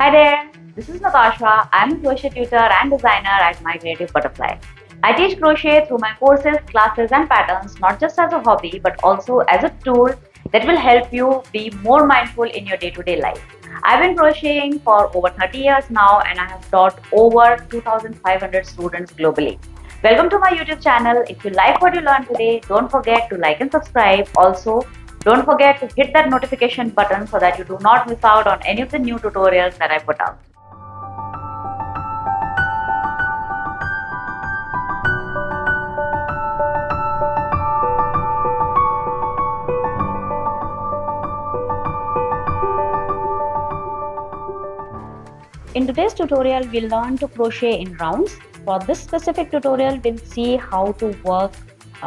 Hi there, this is Natasha. I'm a crochet tutor and designer at My Creative Butterfly. I teach crochet through my courses, classes, and patterns not just as a hobby but also as a tool that will help you be more mindful in your day to day life. I've been crocheting for over 30 years now and I have taught over 2,500 students globally. Welcome to my YouTube channel. If you like what you learned today, don't forget to like and subscribe. Also, don't forget to hit that notification button so that you do not miss out on any of the new tutorials that I put out. In today's tutorial, we'll learn to crochet in rounds. For this specific tutorial, we'll see how to work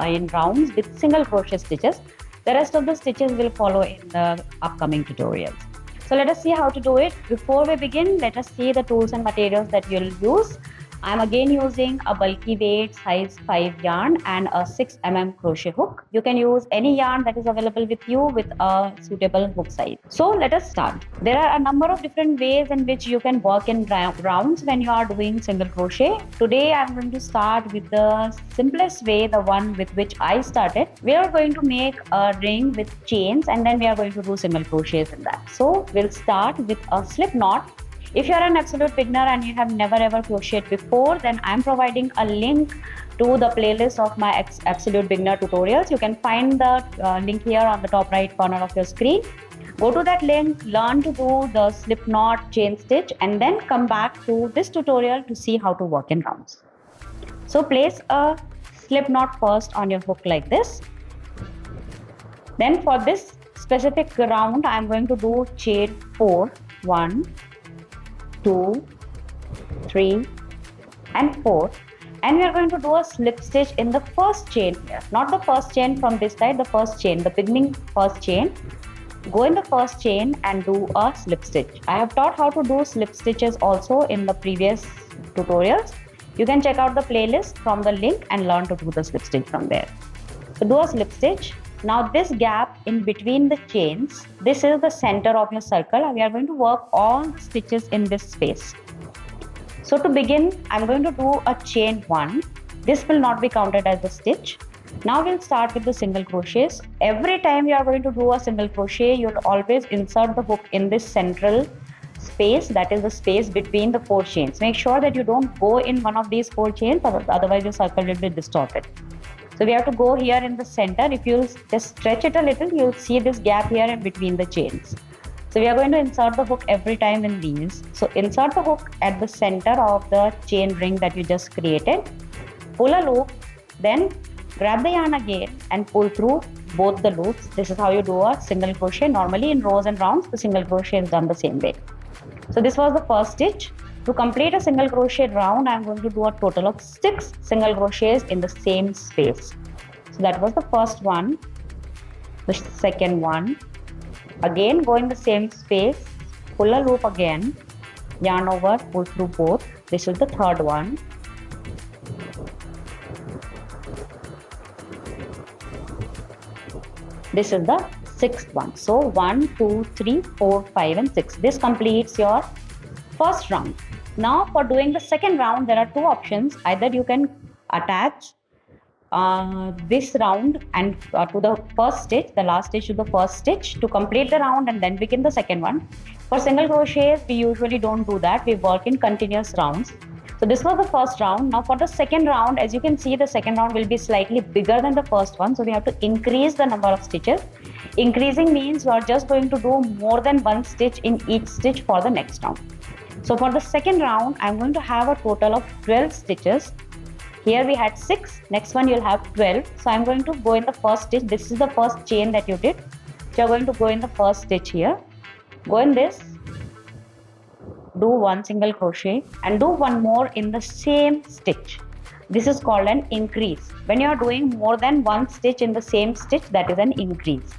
in rounds with single crochet stitches. The rest of the stitches will follow in the upcoming tutorials. So let us see how to do it. Before we begin, let us see the tools and materials that you'll use. I'm again using a bulky weight size 5 yarn and a 6 mm crochet hook. You can use any yarn that is available with you with a suitable hook size. So let us start. There are a number of different ways in which you can work in rounds when you are doing single crochet. Today I'm going to start with the simplest way, the one with which I started. We are going to make a ring with chains and then we are going to do single crochets in that. So we'll start with a slip knot. If you are an absolute beginner and you have never ever crocheted before, then I'm providing a link to the playlist of my absolute beginner tutorials. You can find the link here on the top right corner of your screen. Go to that link, learn to do the slip knot, chain stitch, and then come back to this tutorial to see how to work in rounds. So place a slip knot first on your hook like this. Then for this specific round, I'm going to do chain 4, 1, 2, 3 and 4, and we are going to do a slip stitch in the first chain here, not the first chain from this side, the first chain, the beginning first chain. Go in the first chain and do a slip stitch. I have taught how to do slip stitches also in the previous tutorials. You can check out the playlist from the link and learn to do the slip stitch from there. So do a slip stitch. Now this gap in between the chains, this is the center of your circle and we are going to work all the stitches in this space. So to begin, I'm going to do a chain 1. This will not be counted as a stitch. Now we'll start with the single crochets. Every time you are going to do a single crochet, you'll always insert the hook in this central space, that is the space between the 4 chains. Make sure that you don't go in one of these 4 chains, otherwise your circle will be distorted. So we have to go here in the center. If you just stretch it a little, you'll see this gap here in between the chains. So we are going to insert the hook every time in these. So insert the hook at the center of the chain ring that you just created. Pull a loop, then grab the yarn again and pull through both the loops. This is how you do a single crochet. Normally in rows and rounds, the single crochet is done the same way. So this was the first stitch. To complete a single crochet round, I am going to do a total of 6 single crochets in the same space. So that was the first one, the second one. Again, go in the same space, pull a loop again, yarn over, pull through both. This is the third one. This is the sixth one. So 1, 2, 3, 4, 5 and 6. This completes your first round. Now for doing the second round, there are 2 options. Either you can attach this round and to the first stitch, the last stitch to the first stitch to complete the round and then begin the second one. For single crochets, we usually don't do that. We work in continuous rounds. So this was the first round. Now for the second round, as you can see, the second round will be slightly bigger than the first one. So we have to increase the number of stitches. Increasing means you are just going to do more than 1 stitch in each stitch for the next round. So for the second round, I'm going to have a total of 12 stitches. Here we had 6, next one you'll have 12. So I'm going to go in the first stitch. This is the first chain that you did. So you're going to go in the first stitch here. Go in this, do 1 single crochet and do 1 more in the same stitch. This is called an increase. When you are doing more than 1 stitch in the same stitch, that is an increase.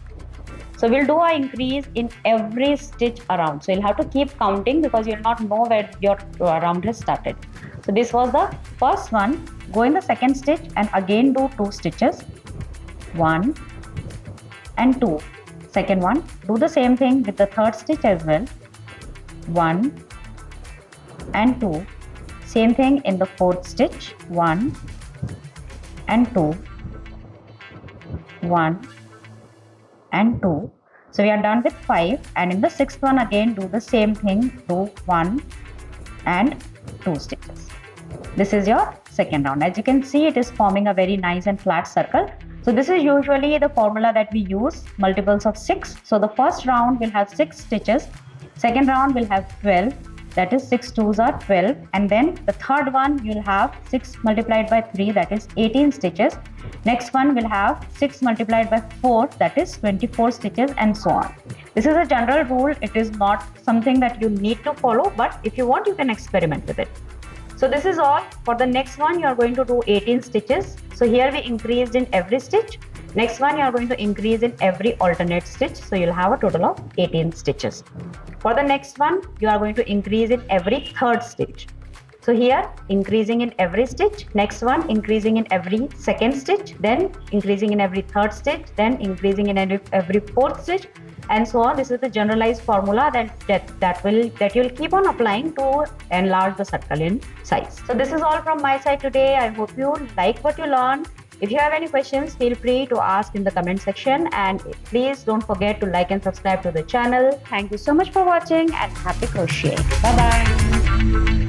So we'll do an increase in every stitch around. So you'll have to keep counting because you'll not know where your round has started. So this was the first one. Go in the second stitch and again do 2 stitches. 1 and 2. Second one, do the same thing with the third stitch as well. 1 and 2. Same thing in the fourth stitch, 1 and 2, 1 and 2. So we are done with 5, and in the sixth one again do the same thing, do 1 and 2 stitches. This is your second round. As you can see, it is forming a very nice and flat circle. So this is usually the formula that we use, multiples of 6. So the first round will have 6 stitches, second round will have 12, that is 6 2s are 12, and then the third one you'll have 6 multiplied by 3, that is 18 stitches. Next one will have 6 multiplied by 4, that is 24 stitches, and so on. This is a general rule. It is not something that you need to follow, but if you want, you can experiment with it. So this is all. For the next one, you are going to do 18 stitches. So here we increased in every stitch. Next one, you are going to increase in every alternate stitch. So you'll have a total of 18 stitches. For the next one, you are going to increase in every third stitch. So here, increasing in every stitch. Next one, increasing in every second stitch. Then increasing in every third stitch. Then increasing in every fourth stitch, and so on. This is the generalized formula that you'll keep on applying to enlarge the circle in size. So this is all from my side today. I hope you like what you learned. If you have any questions, feel free to ask in the comment section, and please don't forget to like and subscribe to the channel. Thank you so much for watching, and happy crocheting. Bye bye.